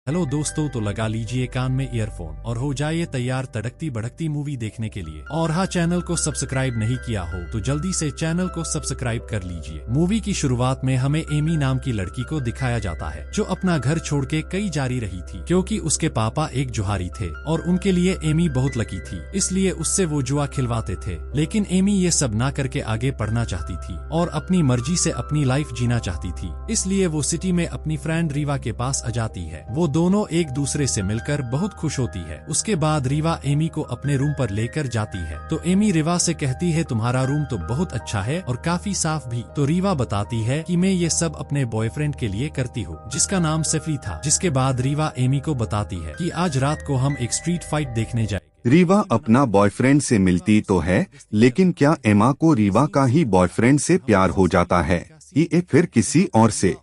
Hello दोस्तों, तो लगा लीजिए कान में ईयरफोन और हो जाइए तैयार तड़कती भड़कती मूवी देखने के लिए। और हाँ, चैनल को सब्सक्राइब नहीं किया हो तो जल्दी से चैनल को सब्सक्राइब कर लीजिए। मूवी की शुरुआत में हमें एमी नाम की लड़की को दिखाया जाता है जो अपना घर छोड़ के कई जारी रही थी क्योंकि उसके पापा एक जुहारी थे और उनके लिए एमी बहुत लकी थी, इसलिए उससे वो जुआ खिलवाते थे। लेकिन एमी ये सब ना करके आगे पढ़ना चाहती थी और अपनी मर्जी से अपनी लाइफ जीना चाहती थी, इसलिए वो सिटी में अपनी फ्रेंड रीवा के पास आ जाती है। वो दोनों एक दूसरे से मिलकर बहुत खुश होती है। उसके बाद रीवा एमी को अपने रूम पर लेकर जाती है तो एमी रीवा से कहती है तुम्हारा रूम तो बहुत अच्छा है और काफी साफ भी। तो रीवा बताती है कि मैं ये सब अपने बॉयफ्रेंड के लिए करती हूँ जिसका नाम सेफली था। जिसके बाद रीवा एमी को बताती है कि आज रात को हम एक स्ट्रीट फाइट देखने जाएंगे। रीवा अपना बॉयफ्रेंड से मिलती तो है, लेकिन क्या एमा को रीवा का ही बॉयफ्रेंड से प्यार हो जाता है ये फिर किसी और से?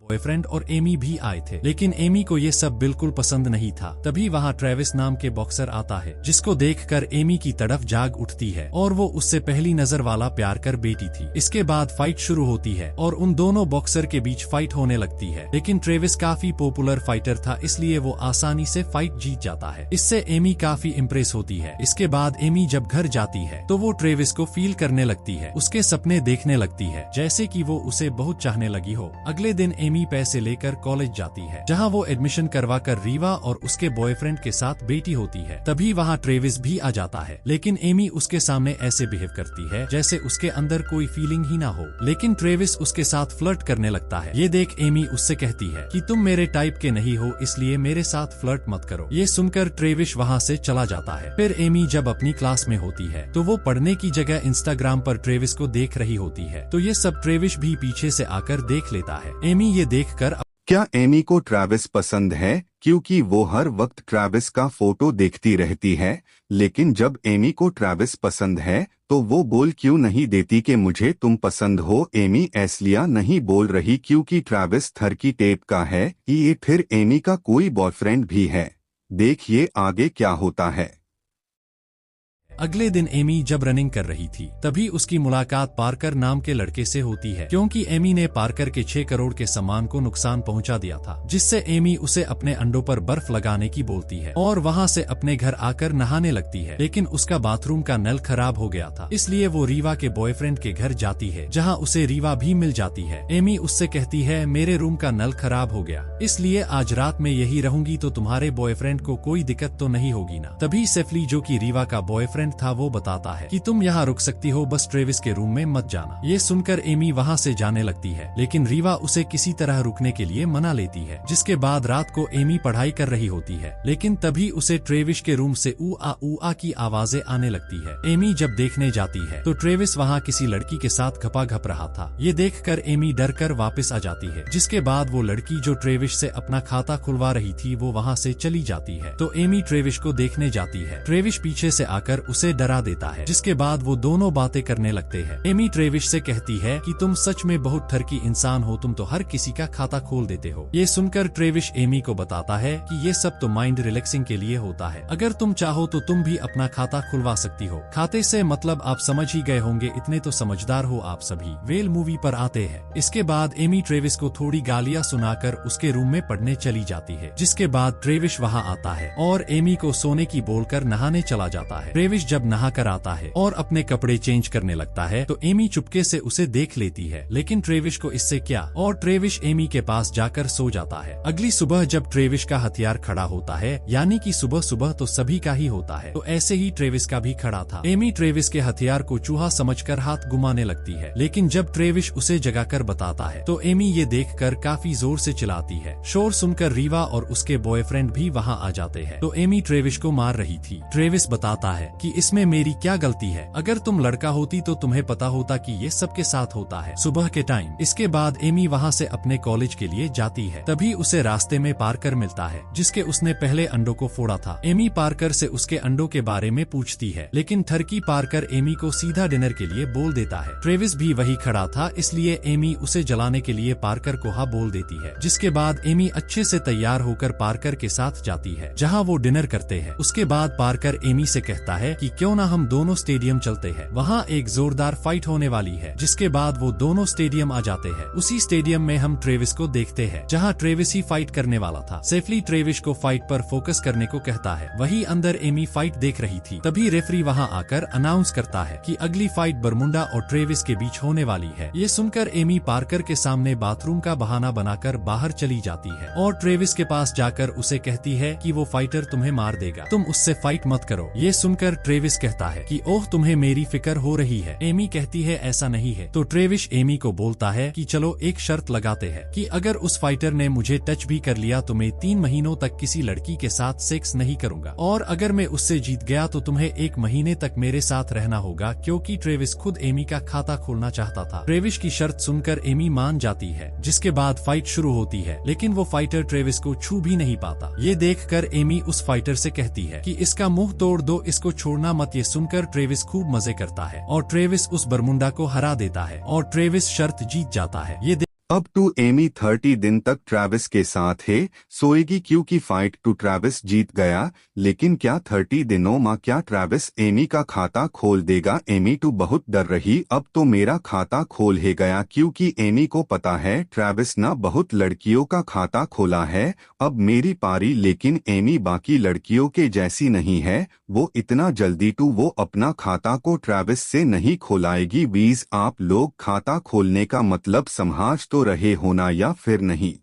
बॉयफ्रेंड और एमी भी आए थे, लेकिन एमी को ये सब बिल्कुल पसंद नहीं था। तभी वहाँ ट्रेविस नाम के बॉक्सर आता है जिसको देखकर एमी की तरफ जाग उठती है और वो उससे पहली नजर वाला प्यार कर बेटी थी। इसके बाद फाइट शुरू होती है और उन दोनों बॉक्सर के बीच फाइट होने लगती है, लेकिन ट्रेविस काफी पॉपुलर फाइटर था इसलिए वो आसानी से फाइट जीत जाता है। इससे एमी काफी इम्प्रेस होती है। इसके बाद एमी जब घर जाती है तो वो ट्रेविस को फील करने लगती है, उसके सपने देखने लगती है जैसे कि वो उसे बहुत चाहने लगी हो। अगले दिन एमी पैसे लेकर कॉलेज जाती है जहां वो एडमिशन करवा कर रीवा और उसके बॉयफ्रेंड के साथ बेटी होती है। तभी वहां ट्रेविस भी आ जाता है, लेकिन एमी उसके सामने ऐसे बिहेव करती है जैसे उसके अंदर कोई फीलिंग ही ना हो। लेकिन ट्रेविस उसके साथ फ्लर्ट करने लगता है। ये देख एमी उससे कहती है कि तुम मेरे टाइप के नहीं हो, इसलिए मेरे साथ फ्लर्ट मत करो। ये सुनकर ट्रेविस वहाँ से चला जाता है। फिर एमी जब अपनी क्लास में होती है तो वो पढ़ने की जगह इंस्टाग्राम पर ट्रेविस को देख रही होती है, तो ये सब ट्रेविस भी पीछे से आकर देख लेता है। एमी ये देखकर क्या एमी को ट्रेविस पसंद है? क्योंकि वो हर वक्त ट्रेविस का फोटो देखती रहती है। लेकिन जब एमी को ट्रेविस पसंद है तो वो बोल क्यों नहीं देती कि मुझे तुम पसंद हो? एमी इसलिए नहीं बोल रही क्योंकि ट्रेविस थर्की टेप का है। ये फिर एमी का कोई बॉयफ्रेंड भी है। देखिए आगे क्या होता है। अगले दिन एमी जब रनिंग कर रही थी तभी उसकी मुलाकात पार्कर नाम के लड़के से होती है, क्योंकि एमी ने पार्कर के 6 करोड़ के सामान को नुकसान पहुंचा दिया था, जिससे एमी उसे अपने अंडों पर बर्फ लगाने की बोलती है और वहां से अपने घर आकर नहाने लगती है। लेकिन उसका बाथरूम का नल खराब हो गया था, इसलिए वो रीवा के बॉयफ्रेंड के घर जाती है जहाँ उसे रीवा भी मिल जाती है। एमी उससे कहती है मेरे रूम का नल खराब हो गया, इसलिए आज रात में यही रहूंगी, तो तुम्हारे बॉयफ्रेंड को कोई दिक्कत तो नहीं होगी ना? तभी सेफली जो कि रीवा का बॉयफ्रेंड था वो बताता है कि तुम यहाँ रुक सकती हो, बस ट्रेविस के रूम में मत जाना। ये सुनकर एमी वहाँ से जाने लगती है, लेकिन रीवा उसे किसी तरह रुकने के लिए मना लेती है। जिसके बाद रात को एमी पढ़ाई कर रही होती है, लेकिन तभी उसे ट्रेविस के रूम से ऊ आ की आवाजें आने लगती है। एमी जब देखने जाती है तो ट्रेविस वहाँ किसी लड़की के साथ घपा-घप रहा था। ये देखकर एमी डर कर वापस आ जाती है। जिसके बाद वो लड़की जो ट्रेविस से अपना खाता खुलवा रही थी वो वहाँ से चली जाती है। तो एमी ट्रेविस को देखने जाती है। ट्रेविस पीछे से आकर उसे डरा देता है। जिसके बाद वो दोनों बातें करने लगते हैं। एमी ट्रेविस से कहती है कि तुम सच में बहुत ठरकी इंसान हो, तुम तो हर किसी का खाता खोल देते हो। ये सुनकर ट्रेविस एमी को बताता है कि ये सब तो माइंड रिलैक्सिंग के लिए होता है, अगर तुम चाहो तो तुम भी अपना खाता खुलवा सकती हो। खाते से मतलब आप समझ ही गए होंगे, इतने तो समझदार हो आप सभी। वेल मूवी पर आते हैं। इसके बाद एमी ट्रेविस को थोड़ी गालियां सुनाकर उसके रूम में पढ़ने चली जाती है। जिसके बाद ट्रेविस वहाँ आता है और एमी को सोने की बोलकर नहाने चला जाता है। ट्रेविस जब नहा कर आता है और अपने कपड़े चेंज करने लगता है तो एमी चुपके से उसे देख लेती है, लेकिन ट्रेविस को इससे क्या, और ट्रेविस एमी के पास जाकर सो जाता है। अगली सुबह जब ट्रेविस का हथियार खड़ा होता है, यानी कि सुबह सुबह तो सभी का ही होता है, तो ऐसे ही ट्रेविस का भी खड़ा था। एमी ट्रेविस के हथियार को चूहा समझकर हाथ घुमाने लगती है, लेकिन जब ट्रेविस उसे जगाकर बताता है तो एमी ये देखकर काफी जोर से चिल्लाती है। शोर सुनकर रीवा और उसके बॉयफ्रेंड भी वहाँ आ जाते हैं। तो एमी ट्रेविस को मार रही थी। ट्रेविस बताता है कि इसमें मेरी क्या गलती है, अगर तुम लड़का होती तो तुम्हें पता होता कि ये सबके साथ होता है सुबह के टाइम। इसके बाद एमी वहाँ से अपने कॉलेज के लिए जाती है। तभी उसे रास्ते में पार्कर मिलता है जिसके उसने पहले अंडों को फोड़ा था। एमी पार्कर से उसके अंडों के बारे में पूछती है, लेकिन ठरकी पार्कर एमी को सीधा डिनर के लिए बोल देता है। ट्रेविस भी वही खड़ा था, इसलिए एमी उसे जलाने के लिए पार्कर को हाँ बोल देती है। जिसके बाद एमी अच्छे से तैयार होकर पार्कर के साथ जाती है जहाँ वो डिनर करते हैं। उसके बाद पार्कर एमी से कहता है कि कि क्यों ना हम दोनों स्टेडियम चलते हैं, वहाँ एक जोरदार फाइट होने वाली है। जिसके बाद वो दोनों स्टेडियम आ जाते हैं। उसी स्टेडियम में हम ट्रेविस को देखते हैं, जहाँ ट्रेविस ही फाइट करने वाला था। सेफली ट्रेविस को फाइट पर फोकस करने को कहता है। वही अंदर एमी फाइट देख रही थी। तभी रेफरी वहाँ आकर अनाउंस करता है कि अगली फाइट बरमुंडा और ट्रेविस के बीच होने वाली है। ये सुनकर एमी पार्कर के सामने बाथरूम का बहाना बनाकर बाहर चली जाती है और ट्रेविस के पास जाकर उसे कहती है कि वो फाइटर तुम्हें मार देगा, तुम उससे फाइट मत करो। ये सुनकर ट्रेविस कहता है कि ओह तुम्हें मेरी फिक्र हो रही है। एमी कहती है ऐसा नहीं है। तो ट्रेविस एमी को बोलता है कि चलो एक शर्त लगाते हैं कि अगर उस फाइटर ने मुझे टच भी कर लिया तो मैं 3 महीनों तक किसी लड़की के साथ सेक्स नहीं करूंगा, और अगर मैं उससे जीत गया तो तुम्हें 1 महीने तक मेरे साथ रहना होगा, क्योंकि ट्रेविस खुद एमी का खाता खोलना चाहता था। ट्रेविस की शर्त सुनकर एमी मान जाती है। जिसके बाद फाइट शुरू होती है, लेकिन वो फाइटर ट्रेविस को छू भी नहीं पाता। ये देखकर एमी उस फाइटर से कहती है कि इसका मुंह तोड़ दो, इसको छोड़ना मत। ये सुनकर ट्रेविस खूब मजे करता है और ट्रेविस उस बरमुंडा को हरा देता है और ट्रेविस शर्त जीत जाता है। ये अब टू एमी 30 दिन तक ट्रैविस के साथ है सोएगी क्योंकि फाइट टू ट्रैविस जीत गया। लेकिन क्या 30 दिनों में क्या ट्रैविस एमी का खाता खोल देगा? एमी टू बहुत डर रही। अब तो मेरा खाता खोल ही गया, क्योंकि एमी को पता है ट्रैविस ना बहुत लड़कियों का खाता खोला है। अब मेरी पारी। लेकिन एमी बाकी लड़कियों के जैसी नहीं है, वो इतना जल्दी टू वो अपना खाता को ट्रैविस से नहीं खोलाएगी। बीज आप लोग खाता खोलने का मतलब समझ तो रहे होना या फिर नहीं?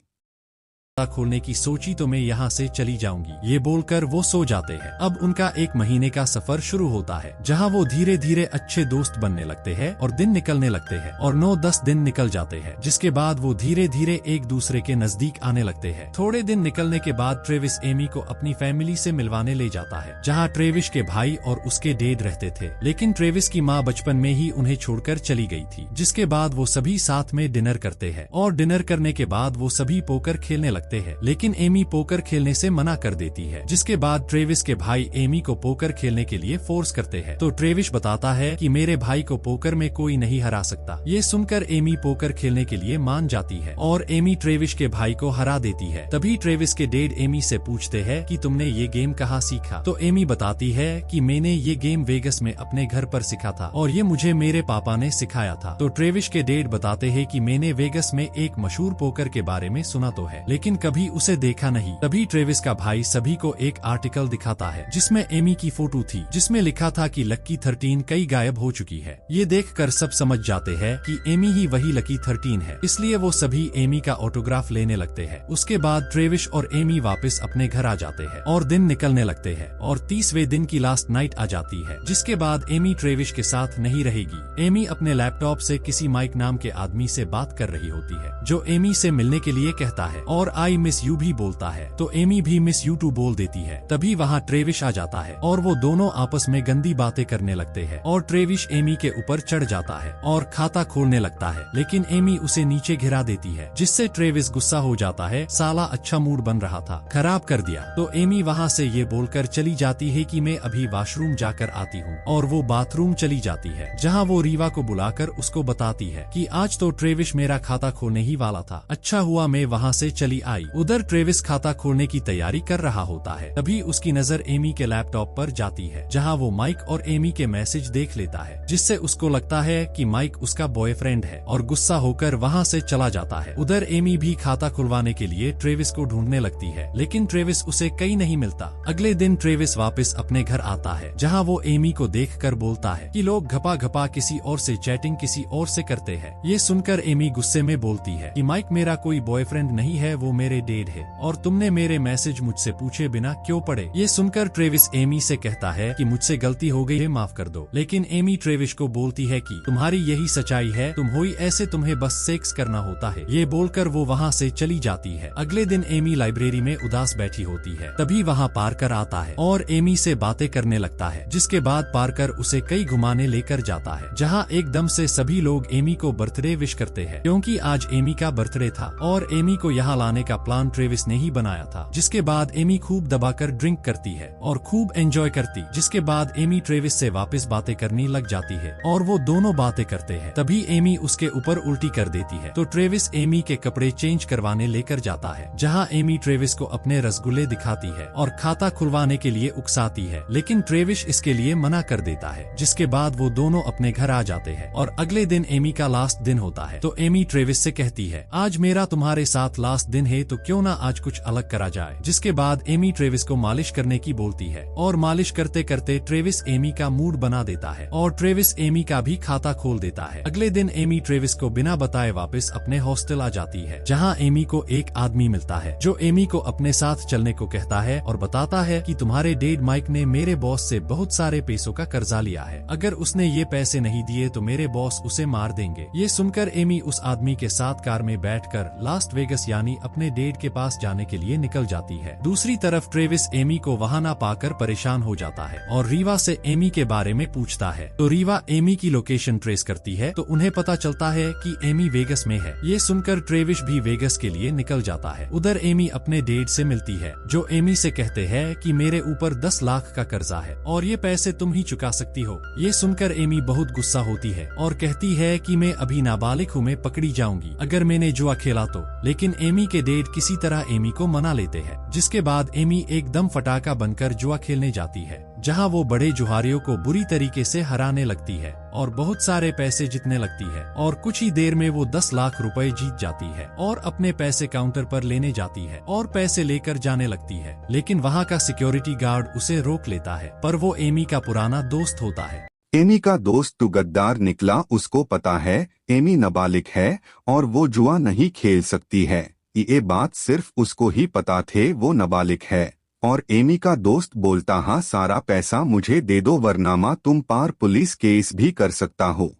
खोलने की सोची तो मैं यहाँ से चली जाऊंगी। ये बोलकर वो सो जाते हैं। अब उनका 1 महीने का सफर शुरू होता है, जहाँ वो धीरे धीरे अच्छे दोस्त बनने लगते हैं और दिन निकलने लगते हैं और 9-10 दिन निकल जाते हैं। जिसके बाद वो धीरे धीरे एक दूसरे के नजदीक आने लगते हैं। थोड़े दिन निकलने के बाद ट्रेविस एमी को अपनी फैमिली से मिलवाने ले जाता है, जहाँ ट्रेविस के भाई और उसके डैड रहते थे। लेकिन ट्रेविस की माँ बचपन में ही उन्हें छोड़कर चली गई थी। जिसके बाद वो सभी साथ में डिनर करते हैं और डिनर करने के बाद वो सभी पोकर खेलने लगते हैं। लेकिन एमी पोकर खेलने से मना कर देती है। जिसके बाद ट्रेविस के भाई एमी को पोकर खेलने के लिए फोर्स करते हैं। तो ट्रेविस बताता है कि मेरे भाई को पोकर में कोई नहीं हरा सकता। ये सुनकर एमी पोकर खेलने के लिए मान जाती है और एमी ट्रेविस के भाई को हरा देती है। तभी ट्रेविस के डैड एमी से पूछते हैं कि तुमने ये गेम कहाँ सीखा? तो एमी बताती है कि मैंने ये गेम वेगस में अपने घर पर सीखा था और ये मुझे मेरे पापा ने सिखाया था। तो ट्रेविस के डैड बताते हैं कि मैंने वेगस में एक मशहूर पोकर के बारे में सुना तो है, लेकिन कभी उसे देखा नहीं। तभी ट्रेविस का भाई सभी को एक आर्टिकल दिखाता है जिसमें एमी की फोटो थी, जिसमें लिखा था कि लकी 13 कई गायब हो चुकी है। ये देखकर सब समझ जाते हैं कि एमी ही वही लकी 13 है, इसलिए वो सभी एमी का ऑटोग्राफ लेने लगते हैं। उसके बाद ट्रेविस और एमी वापस अपने घर आ जाते हैं और दिन निकलने लगते हैं और 30वें दिन की लास्ट नाइट आ जाती है। जिसके बाद एमी ट्रेविस के साथ नहीं रहेगी। एमी अपने लैपटॉप से किसी माइक नाम के आदमी से बात कर रही होती है, जो एमी से मिलने के लिए कहता है और आई मिस यू भी बोलता है। तो एमी भी मिस यू टू बोल देती है। तभी वहाँ ट्रेविस आ जाता है और वो दोनों आपस में गंदी बातें करने लगते हैं और ट्रेविस एमी के ऊपर चढ़ जाता है और खाता खोलने लगता है। लेकिन एमी उसे नीचे गिरा देती है, जिससे ट्रेविस गुस्सा हो जाता है। साला अच्छा मूड बन रहा था, खराब कर दिया। तो एमी वहाँ से ये बोलकर चली जाती है कि मैं अभी वॉशरूम जाकर आती हूँ, और वो बाथरूम चली जाती है, जहाँ वो रीवा को बुलाकर उसको बताती है कि आज तो ट्रेविस मेरा खाता खोलने ही वाला था, अच्छा हुआ मैं वहाँ से चली आई। उधर ट्रेविस खाता खोलने की तैयारी कर रहा होता है। तभी उसकी नजर एमी के लैपटॉप पर जाती है, जहां वो माइक और एमी के मैसेज देख लेता है, जिससे उसको लगता है कि माइक उसका बॉयफ्रेंड है और गुस्सा होकर वहां से चला जाता है। उधर एमी भी खाता खुलवाने के लिए ट्रेविस को ढूंढने लगती है, लेकिन ट्रेविस उसे कहीं नहीं मिलता। अगले दिन ट्रेविस वापस अपने घर आता है, जहाँ वो एमी को देखकर बोलता है कि लोग घपा घपा किसी और से चैटिंग किसी और से करते हैं। ये सुनकर एमी गुस्से में बोलती है कि माइक मेरा कोई बॉयफ्रेंड नहीं है, वो मेरे डैड है और तुमने मेरे मैसेज मुझसे पूछे बिना क्यों पढ़े? ये सुनकर ट्रेविस एमी से कहता है कि मुझसे गलती हो गई है, माफ कर दो। लेकिन एमी ट्रेविस को बोलती है कि तुम्हारी यही सच्चाई है, तुम हुई ऐसे, तुम्हें बस सेक्स करना होता है। ये बोलकर वो वहाँ से चली जाती है। अगले दिन एमी लाइब्रेरी में उदास बैठी होती है। तभी वहाँ पार्कर आता है और एमी से बातें करने लगता है, जिसके बाद पार्कर उसे कई घुमाने लेकर जाता है, जहाँ एकदम से सभी लोग एमी को बर्थडे विश करते हैं, क्योंकि आज एमी का बर्थडे था और एमी को यहाँ लाने का का प्लान ट्रेविस ने ही बनाया था। जिसके बाद एमी खूब दबाकर ड्रिंक करती है और खूब एंजॉय करती। जिसके बाद एमी ट्रेविस से वापस बातें करने लग जाती है और वो दोनों बातें करते हैं। तभी एमी उसके ऊपर उल्टी कर देती है तो ट्रेविस एमी के कपड़े चेंज करवाने लेकर जाता है, जहाँ एमी ट्रेविस को अपने रसगुल्ले दिखाती है और खाता खुलवाने के लिए उकसाती है, लेकिन ट्रेविस इसके लिए मना कर देता है। जिसके बाद वो दोनों अपने घर आ जाते हैं और अगले दिन एमी का लास्ट दिन होता है। तो एमी ट्रेविस से कहती है, आज मेरा तुम्हारे साथ लास्ट दिन है तो क्यों ना आज कुछ अलग करा जाए। जिसके बाद एमी ट्रेविस को मालिश करने की बोलती है और मालिश करते करते ट्रेविस एमी का मूड बना देता है और ट्रेविस एमी का भी खाता खोल देता है। अगले दिन एमी ट्रेविस को बिना बताए वापस अपने हॉस्टल आ जाती है, जहाँ एमी को एक आदमी मिलता है जो एमी को अपने साथ चलने को कहता है और बताता है कि तुम्हारे डैड माइक ने मेरे बॉस से बहुत सारे पैसों का कर्जा लिया है, अगर उसने ये पैसे नहीं दिए तो मेरे बॉस उसे मार देंगे। ये सुनकर एमी उस आदमी के साथ कार में बैठकर लास वेगस यानी अपने डैड के पास जाने के लिए निकल जाती है। दूसरी तरफ ट्रेविस एमी को वहां ना पाकर परेशान हो जाता है और रीवा से एमी के बारे में पूछता है। तो रीवा एमी की लोकेशन ट्रेस करती है तो उन्हें पता चलता है कि एमी वेगस में है। ये सुनकर ट्रेविस भी वेगस के लिए निकल जाता है। उधर एमी अपने डैड से मिलती है जो एमी से कहते हैं कि मेरे ऊपर 10 लाख का कर्जा है और ये पैसे तुम ही चुका सकती हो। ये सुनकर एमी बहुत गुस्सा होती है और कहती है कि मैं अभी नाबालिग हूँ, मैं पकड़ी जाऊंगी अगर मैंने जुआ खेला तो। लेकिन एमी के डैड किसी तरह एमी को मना लेते हैं। जिसके बाद एमी एकदम फटाका बनकर जुआ खेलने जाती है, जहां वो बड़े जुहारियों को बुरी तरीके से हराने लगती है और बहुत सारे पैसे जीतने लगती है और कुछ ही देर में वो 10 लाख रुपए जीत जाती है और अपने पैसे काउंटर पर लेने जाती है और पैसे लेकर जाने लगती है। लेकिन वहां का सिक्योरिटी गार्ड उसे रोक लेता है, पर वो एमी का पुराना दोस्त होता है। एमी का दोस्त तो गद्दार निकला। उसको पता है एमी नाबालिग है और वो जुआ नहीं खेल सकती है। ये बात सिर्फ उसको ही पता थे वो नाबालिग है। और एमी का दोस्त बोलता, हाँ सारा पैसा मुझे दे दो वरना तुम पार पुलिस केस भी कर सकता हो।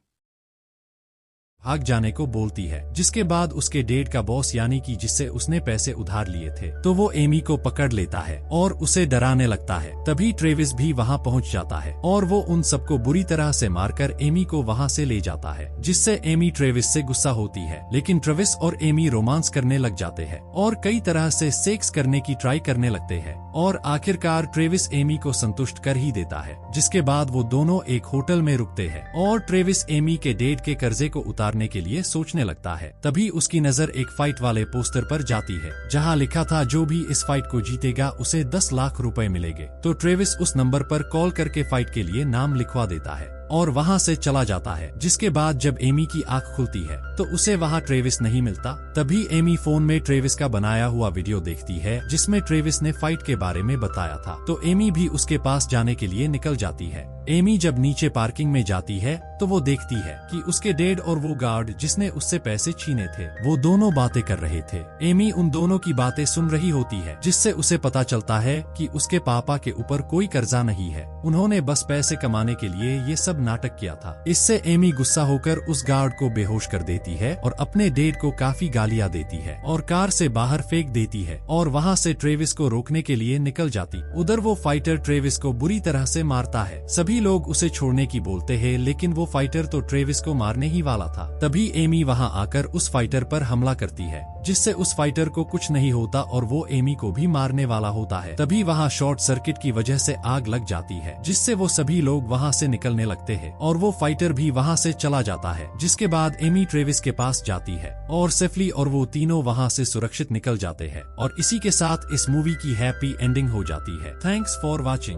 भाग जाने को बोलती है। जिसके बाद उसके डैड का बॉस यानी कि जिससे उसने पैसे उधार लिए थे तो वो एमी को पकड़ लेता है और उसे डराने लगता है। तभी ट्रेविस भी वहां पहुंच जाता है और वो उन सबको बुरी तरह से मारकर एमी को वहां से ले जाता है, जिससे एमी ट्रेविस से गुस्सा होती है। लेकिन ट्रेविस और एमी रोमांस करने लग जाते हैं और कई तरह से सेक्स करने की ट्राई करने लगते हैं और आखिरकार ट्रेविस एमी को संतुष्ट कर ही देता है। जिसके बाद वो दोनों एक होटल में रुकते हैं और ट्रेविस एमी के डैड के कर्जे को उतारने के लिए सोचने लगता है। तभी उसकी नजर एक फाइट वाले पोस्टर पर जाती है, जहां लिखा था जो भी इस फाइट को जीतेगा उसे 10 लाख रुपए मिलेंगे। तो ट्रेविस उस नंबर पर कॉल करके फाइट के लिए नाम लिखवा देता है और वहां से चला जाता है। जिसके बाद जब एमी की आंख खुलती है तो उसे वहां ट्रेविस नहीं मिलता। तभी एमी फोन में ट्रेविस का बनाया हुआ वीडियो देखती है जिसमें ट्रेविस ने फाइट के बारे में बताया था। तो एमी भी उसके पास जाने के लिए निकल जाती है। एमी जब नीचे पार्किंग में जाती है तो वो देखती है कि उसके डैड और वो गार्ड जिसने उससे पैसे छीने थे वो दोनों बातें कर रहे थे। एमी उन दोनों की बातें सुन रही होती है, जिससे उसे पता चलता है कि उसके पापा के ऊपर कोई कर्जा नहीं है, उन्होंने बस पैसे कमाने के लिए ये सब नाटक किया था। इससे एमी गुस्सा होकर उस गार्ड को बेहोश कर देती है और अपने डैड को काफी गालियां देती है और कार से बाहर फेंक देती है और वहां से ट्रेविस को रोकने के लिए निकल जाती। उधर वो फाइटर ट्रेविस को बुरी तरह से मारता है। सभी लोग उसे छोड़ने की बोलते हैं, लेकिन वो फाइटर तो ट्रेविस को मारने ही वाला था। तभी एमी वहां आकर उस फाइटर पर हमला करती है, जिससे उस फाइटर को कुछ नहीं होता और वो एमी को भी मारने वाला होता है। तभी वहां शॉर्ट सर्किट की वजह से आग लग जाती है, जिससे वो सभी लोग वहां से निकलने लगते हैं और वो फाइटर भी वहां से चला जाता है। जिसके बाद एमी ट्रेविस के पास जाती है और सेफली और वो तीनों वहां से सुरक्षित निकल जाते हैं और इसी के साथ इस मूवी की हैप्पी एंडिंग हो जाती है। Thanks for watching.